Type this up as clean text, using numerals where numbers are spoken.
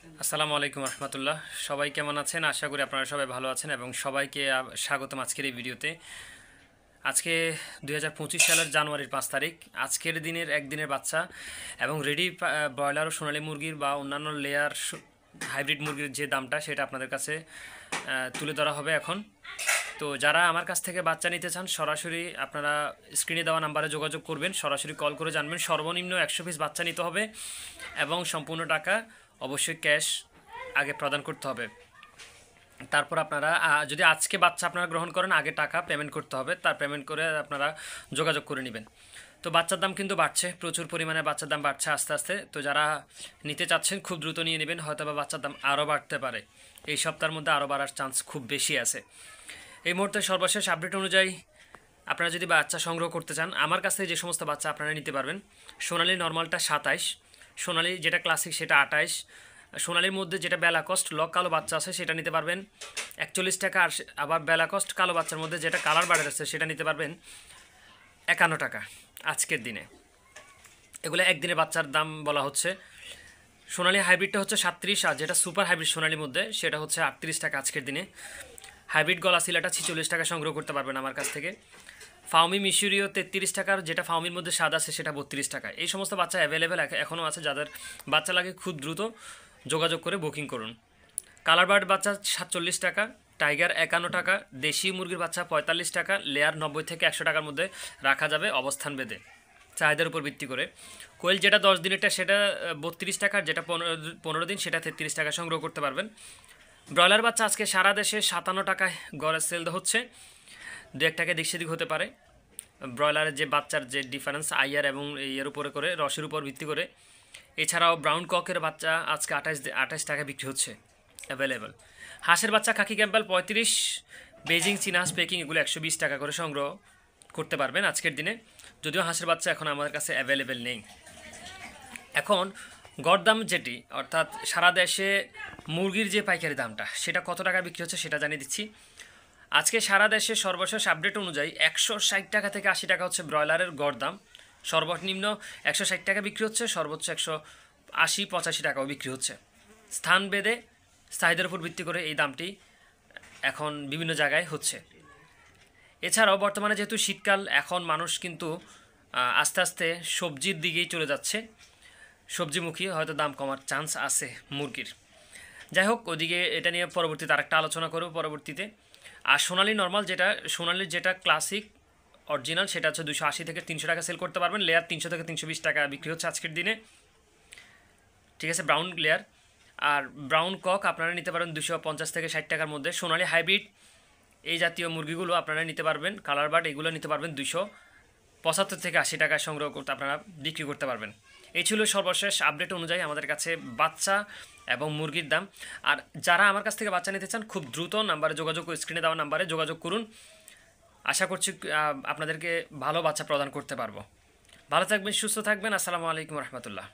আসসালামু আলাইকুম রহমতুল্লাহ। সবাই কেমন আছেন? আশা করি আপনারা সবাই ভালো আছেন এবং সবাইকে স্বাগতম আজকের এই ভিডিওতে। আজকে 2025 সালের জানুয়ারির 5 তারিখ। আজকের দিনের একদিনের বাচ্চা এবং রেডি ব্রয়লার ও সোনালী মুরগির বা অন্যান্য লেয়ার হাইব্রিড মুরগির যে দামটা সেটা আপনাদের কাছে তুলে ধরা হবে এখন। তো যারা আমার কাছ থেকে বাচ্চা নিতে চান সরাসরি আপনারা স্ক্রিনে দেওয়া নাম্বারে যোগাযোগ করবেন, সরাসরি কল করে জানবেন। সর্বনিম্ন 100 পিস বাচ্চা নিতে হবে এবং সম্পূর্ণ টাকা অবশ্যই ক্যাশ আগে প্রদান করতে হবে। তারপর আপনারা যদি আজকে বাচ্চা আপনারা গ্রহণ করেন আগে টাকা পেমেন্ট করতে হবে, তার পেমেন্ট করে আপনারা যোগাযোগ করে নেবেন। তো বাচ্চার দাম কিন্তু বাড়ছে, প্রচুর পরিমাণে বাচ্চার দাম বাড়ছে আস্তে আস্তে। তো যারা নিতে চাচ্ছেন খুব দ্রুত নিয়ে নেবেন, হয়তো বা বাচ্চার দাম আরও বাড়তে পারে, এই সপ্তাহের মধ্যে আরও বাড়ার চান্স খুব বেশি আছে। এই মুহূর্তে সর্বশেষ আপডেট অনুযায়ী আপনারা যদি বাচ্চা সংগ্রহ করতে চান আমার কাছ থেকে যে সমস্ত বাচ্চা আপনারা নিতে পারবেন, সোনালি নর্মালটা 27, সোনালি যেটা ক্লাসিক সেটা 28, সোনালির মধ্যে যেটা বেলাকস্ট লক কালো বাচ্চা আছে সেটা নিতে পারবেন 41 টাকা, আর আবার বেলাকস্ট কালো বাচ্চার মধ্যে যেটা কালার বাড়ে আছে সেটা নিতে পারবেন 51 টাকা আজকের দিনে। এগুলো একদিনে বাচ্চার দাম বলা হচ্ছে। সোনালি হাইব্রিডটা হচ্ছে 37, আর যেটা সুপার হাইব্রিড সোনালির মধ্যে সেটা হচ্ছে 38 টাকা আজকের দিনে। হাইব্রিড গলা সিলাটা 46 টাকা সংগ্রহ করতে পারবেন আমার কাছ থেকে। ফাউমি মিশরীয় 33 টাকার, যেটা ফাউমির মধ্যে স্বাদ আছে সেটা 32 টাকা। এই সমস্ত বাচ্চা অ্যাভেলেবেল এখনও আছে, যাদের বাচ্চা লাগে খুব দ্রুত যোগাযোগ করে বুকিং করুন। কালার বার্ড বাচ্চা 47 টাকা, টাইগার 51 টাকা, দেশি মুরগির বাচ্চা 45 টাকা, লেয়ার 90 থেকে 100 টাকার মধ্যে রাখা যাবে অবস্থান ভেদে চাহিদার উপর ভিত্তি করে। কোয়েল যেটা 10 দিনেরটা সেটা 32 টাকা, যেটা 15 দিন সেটা 33 টাকা সংগ্রহ করতে পারবেন। ব্রয়লার বাচ্চা আজকে সারা দেশে 57 টাকায় গড়ে সেল হচ্ছে, দু এক টাকা দিক সেদিক হতে পারে। ব্রয়লারের যে বাচ্চার যে ডিফারেন্স আইয়ার এবং এর উপরে করে রসের উপর ভিত্তি করে। এছাড়াও ব্রাউন ককের বাচ্চা আজকে 28 টাকা বিক্রি হচ্ছে অ্যাভেলেবেল। হাঁসের বাচ্চা খাকি ক্যাম্পেল 35, বেজিং চিনাস পেকিং এগুলো 120 টাকা করে সংগ্রহ করতে পারবেন আজকের দিনে, যদিও হাঁসের বাচ্চা এখন আমাদের কাছে অ্যাভেলেবেল নেই। এখন গড়দাম যেটি, অর্থাৎ সারা দেশে মুরগির যে পাইকারি দামটা সেটা কত টাকা বিক্রি হচ্ছে সেটা জানিয়ে দিচ্ছি। আজকে সারা দেশে সর্বশেষ আপডেট অনুযায়ী 160 টাকা থেকে 80 টাকা হচ্ছে ব্রয়লারের গড় দাম। সর্বনিম্ন 160 টাকা বিক্রি হচ্ছে, সর্বোচ্চ 180-85 টাকাও বিক্রি হচ্ছে। স্থান ভেদে চাহিদার উপর ভিত্তি করে এই দামটি এখন বিভিন্ন জায়গায় হচ্ছে। এছাড়াও বর্তমানে যেহেতু শীতকাল, এখন মানুষ কিন্তু আস্তে আস্তে সবজির দিকেই চলে যাচ্ছে, সবজিমুখী হয়তো দাম কমার চান্স আছে মুরগির। যাই হোক, ওদিকে এটা নিয়ে পরবর্তীতে আরেকটা আলোচনা করব পরবর্তীতে। আর সোনালি নর্মাল যেটা, সোনালির যেটা ক্লাসিক অরিজিনাল সেটা হচ্ছে 280 থেকে 300 টাকা সেল করতে পারবেন। লেয়ার 300 থেকে 320 টাকা বিক্রি হচ্ছে আজকের দিনে, ঠিক আছে, ব্রাউন লেয়ার। আর ব্রাউন কক আপনারা নিতে পারেন 250 থেকে 60 টাকার মধ্যে। সোনালি হাইব্রিড এই জাতীয় মুরগিগুলো আপনারা নিতে পারবেন, কালার বার্ড এগুলো নিতে পারবেন 275 থেকে 80 টাকায় সংগ্রহ করতে আপনারা বিক্রি করতে পারবেন। এই ছিল সর্বশেষ আপডেট অনুযায়ী আমাদের কাছে বাচ্চা এবং মুরগির দাম। আর যারা আমার কাছ থেকে বাচ্চা নিতে চান খুব দ্রুত নাম্বারে যোগাযোগ, স্ক্রিনে দেওয়া নাম্বারে যোগাযোগ করুন। আশা করছি আপনাদেরকে ভালো বাচ্চা প্রদান করতে পারবো। ভালো থাকবেন, সুস্থ থাকবেন। আসসালামু আলাইকুম রহমতুল্লাহ।